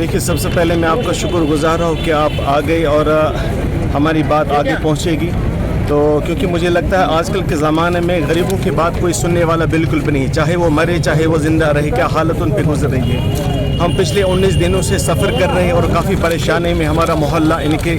देखिए, सबसे पहले मैं आपका शुक्रगुजार हूँ कि आप आ गए और हमारी बात आगे पहुँचेगी। तो क्योंकि मुझे लगता है आजकल के ज़माने में गरीबों की बात कोई सुनने वाला बिल्कुल भी नहीं, चाहे वो मरे चाहे वो ज़िंदा रहे, क्या हालत उन पर गुजर रही है। हम पिछले 19 दिनों से सफ़र कर रहे हैं और काफ़ी परेशानी में हमारा मोहल्ला, इनकी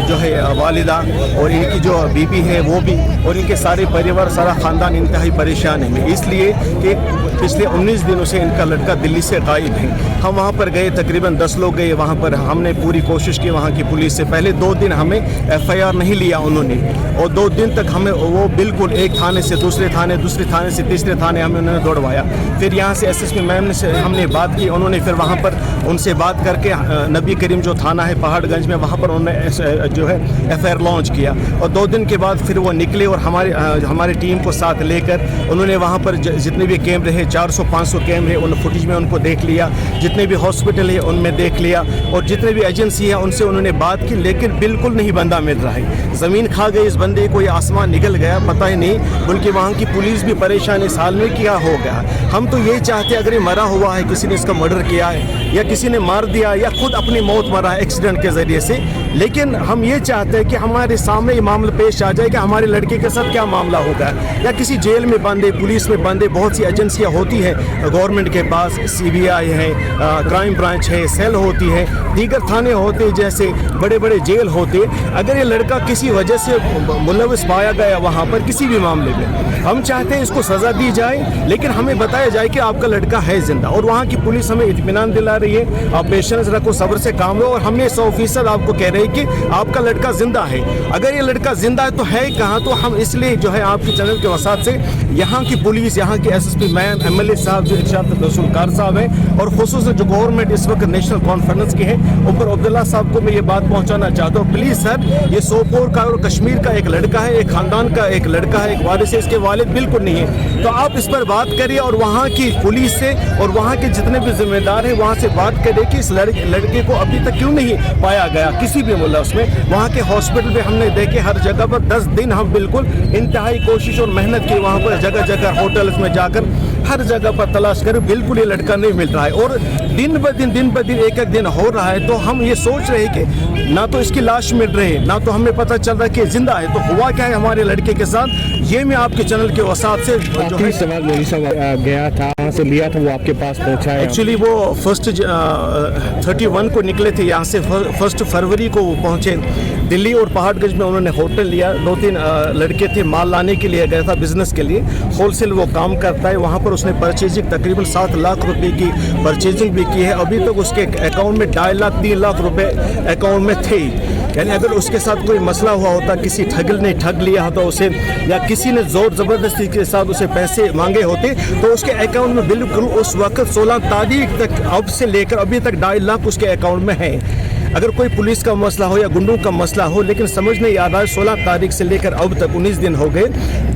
जो है वालिदा और इनकी जो बीबी है वो भी, और इनके सारे परिवार, सारा ख़ानदान इंतहाई परेशान है, इसलिए कि पिछले 19 दिनों से इनका लड़का दिल्ली से गायब है। हम वहाँ पर गए, तकरीबन 10 लोग गए वहाँ पर। हमने पूरी कोशिश की वहाँ की पुलिस से। पहले 2 दिन हमें FIR नहीं लिया उन्होंने, और 2 दिन तक हमें वो बिल्कुल एक थाने से दूसरे थाने, दूसरे थाने से तीसरे थाने हमें उन्होंने दौड़वाया। फिर यहाँ से SSP मैम से हमने बात की, उन्होंने फिर वहाँ पर उनसे बात करके नबी करीम जो थाना है पहाड़गंज में, वहाँ पर उन्होंने जो है FIR लॉन्च किया। और 2 दिन के बाद फिर वो निकले और हमारी टीम को साथ लेकर उन्होंने वहाँ पर जितने भी कैमरे हैं, 400-500 कैमरे, उन फुटेज में उनको देख लिया, जितने भी हॉस्पिटल है उनमें देख लिया, और जितने भी एजेंसी है उनसे उन्होंने बात की, लेकिन बिल्कुल नहीं बंदा मिल रहा है। ज़मीन खा गई इस बंदे को, ये आसमान निकल गया, पता ही नहीं। बल्कि वहाँ की पुलिस भी परेशान, इस हाल में क्या हो गया। हम तो ये चाहते अगर ये मरा हुआ है, किसी ने इसका मर्डर किया है या किसी ने मार दिया या खुद अपनी मौत मरा है एक्सीडेंट के ज़रिए से, लेकिन हम ये चाहते हैं कि हमारे सामने ये मामला पेश आ जाए कि हमारे लड़के के साथ क्या मामला होगा, या किसी जेल में बंदे, पुलिस में बंदे। बहुत सी एजेंसियाँ होती हैं गवर्नमेंट के पास, CBI है, क्राइम ब्रांच है, सेल होती है, दीगर थाने होते हैं, जैसे बड़े बड़े जेल होते। अगर ये लड़का किसी वजह से मुलविस पाया गया वहाँ पर किसी भी मामले में, हम चाहते हैं इसको सज़ा दी जाए, लेकिन हमें बताया जाए कि आपका लड़का है ज़िंदा। और वहाँ की पुलिस हमें इत्मीनान दिला रही है, आप पेशेंस रखो, सब्र से काम लो, और हमें 100% आपको कह रहे हैं कि आपका लड़का ज़िंदा है। अगर ये लड़का ज़िंदा है तो है कहाँ, तो हम इसलिए जो है आपके चैनल के वसात से यहाँ की पुलिस, यहाँ की SSP मैम, MLA साहब जो इरशाद रसूलकार साहब हैं, और खुसूसन जो गवर्नमेंट इस वक्त नेशनल कॉन्फ्रेंस की है, उमर अब्दुल्ला साहब को मैं ये बात पहुँचाना चाहता हूँ, प्लीज़ सर, ये सोपोर का और कश्मीर का एक लड़का है, एक ख़ानदान का एक लड़का है, एक वारिस है, इसके वालिद बिल्कुल नहीं है। तो आप इस पर बात करिए, और वहाँ की पुलिस से और वहाँ के जितने भी जिम्मेदार हैं वहाँ से बात करिए कि इस लड़के को अभी तक क्यों नहीं पाया गया किसी भी मुल्क में। वहाँ के हॉस्पिटल में हमने देखे, हर जगह पर 10 दिन हम बिल्कुल इंतहाई कोशिश और मेहनत की, वहाँ पर जगह जगह होटल्स में जाकर हर जगह पर तलाश करें, बिल्कुल ये लड़का नहीं मिल रहा है। और दिन ब दिन एक दिन हो रहा है, तो हम ये सोच रहे हैं कि ना तो इसकी लाश मिल रही है, ना तो हमें पता चल रहा है कि जिंदा है। तो हुआ क्या है हमारे लड़के के साथ, ये मैं आपके चैनल के वसात से जो है सवाल गया था, वहाँ से लिया था, वो आपके पास पहुँचा है। एक्चुअली वो 31 को निकले थे यहाँ से, 1 फरवरी को वो पहुँचे दिल्ली, और पहाड़गंज में उन्होंने होटल लिया। 2-3 लड़के थे, माल लाने के लिए गया था, बिजनेस के लिए, होलसेल वो काम करता है। वहाँ पर उसने परचेजिंग तकरीबन 7 लाख रुपए की परचेजिंग भी की है। अभी तक उसके अकाउंट में 2.5 लाख 3 लाख रुपए अकाउंट में थे। यानी अगर उसके साथ कोई मसला हुआ होता, किसी ठग ने ठग लिया होता उसे, या किसी ने जोर ज़बरदस्ती के साथ उसे पैसे मांगे होते, तो उसके अकाउंट में बिल्कुल उस वक्त 16 तारीख तक, अब से लेकर अभी तक 2.5 लाख उसके अकाउंट में है। अगर कोई पुलिस का मसला हो या गुंडों का मसला हो, लेकिन समझ नहीं आ रहा है, 16 तारीख से लेकर अब तक 19 दिन हो गए,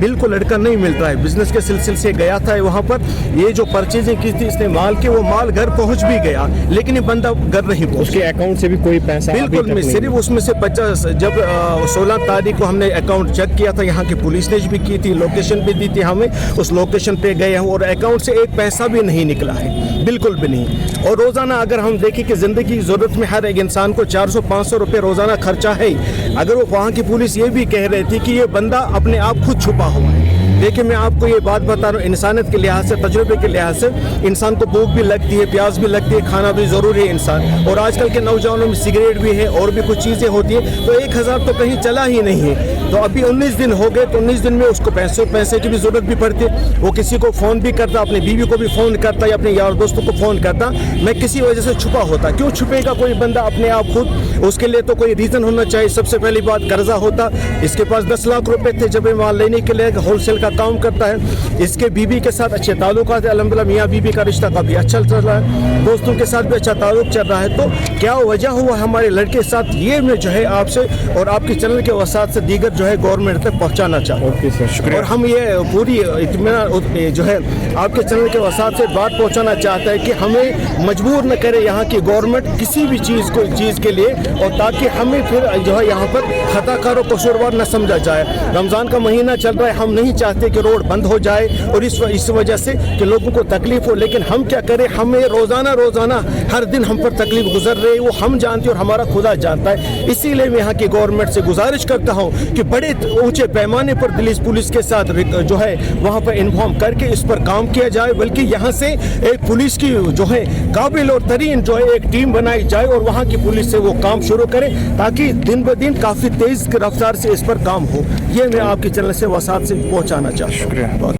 बिल्कुल लड़का नहीं मिल रहा है। बिजनेस के सिलसिले से गया था वहाँ पर, ये जो परचेजिंग की थी इसने माल के, वो माल घर पहुँच भी गया, लेकिन ये बंदा घर नहीं पहुँचा। उसके अकाउंट से भी कोई पैसा बिल्कुल नहीं, सिर्फ उसमें से 50, जब 16 तारीख को हमने अकाउंट चेक किया था, यहाँ की पुलिस ने भी की थी, लोकेशन भी दी थी हमें, उस लोकेशन पे गए हैं, और अकाउंट से एक पैसा भी नहीं निकला है, बिल्कुल भी नहीं। और रोज़ाना अगर हम देखें कि ज़िंदगी की ज़रूरत में हर एक इंसान को 400-500 रुपये रोज़ाना खर्चा है। अगर वो वहाँ की पुलिस ये भी कह रही थी कि ये बंदा अपने आप खुद छुपा हुआ है। देखिए, मैं आपको ये बात बता रहा हूँ, इंसानियत के लिहाज से, तजुर्बे के लिहाज से, इंसान को भूख भी लगती है, प्यास भी लगती है, खाना भी ज़रूरी है इंसान। और आजकल के नौजवानों में सिगरेट भी है और भी कुछ चीज़ें होती हैं, तो 1000 तो कहीं चला ही नहीं है। तो अभी 19 दिन हो गए, तो 19 दिन में उसको पैसे की भी ज़रूरत भी पड़ती है। वो किसी को फ़ोन भी करता, अपनी बीवी को भी फ़ोन करता या अपने यार दोस्तों को फ़ोन करता, मैं किसी वजह से छुपा होता। क्यों छुपेगा कोई बंदा अपने आप खुद? उसके लिए तो कोई रीज़न होना चाहिए। सबसे पहली बात, कर्जा होता, इसके पास 10 लाख रुपए थे जब माल लेने के लिए, होलसेल का काम करता है। इसके बीवी के साथ अच्छे ताल्लुकात है, अल्हम्दुलिल्लाह मियाँ बीवी का रिश्ता काफ़ी अच्छा चल रहा है, दोस्तों के साथ भी अच्छा ताल्लुक चल रहा है। तो क्या वजह हुआ हमारे लड़के के साथ, ये मैं जो है आपसे और आपके चैनल के वसात से दीगर जो है गवर्नमेंट तक पहुँचाना चाहता हूँ। ओके सर, शुक्रिया। और हम ये पूरी इत्मीनान जो है आपके चैनल के वसात से बात पहुँचाना चाहता है कि हमें मजबूर न करे यहाँ की गवर्नमेंट किसी भी चीज़ के लिए, और ताकि हमें फिर जो है यहाँ पर खताकार और कसूरवार न समझा जाए। रमज़ान का महीना चल रहा है, हम नहीं चाहते चाहते कि रोड बंद हो जाए और इस वजह से कि लोगों को तकलीफ हो, लेकिन हम क्या करें, हमें रोज़ाना हर दिन हम पर तकलीफ गुजर रही है, वो हम जानते हैं और हमारा खुदा जानता है। इसीलिए मैं यहाँ की गवर्नमेंट से गुजारिश करता हूँ कि बड़े ऊंचे पैमाने पर दिल्ली पुलिस के साथ जो है वहाँ पर इन्फॉर्म करके इस पर काम किया जाए, बल्कि यहाँ से एक पुलिस की जो है काबिल और तरीन जो है एक टीम बनाई जाए और वहाँ की पुलिस से वो काम शुरू करें, ताकि दिन ब दिन काफ़ी तेज़ रफ्तार से इस पर काम हो। ये मैं आपके चैनल से वसात से पहुँचाना चाहता हूँ।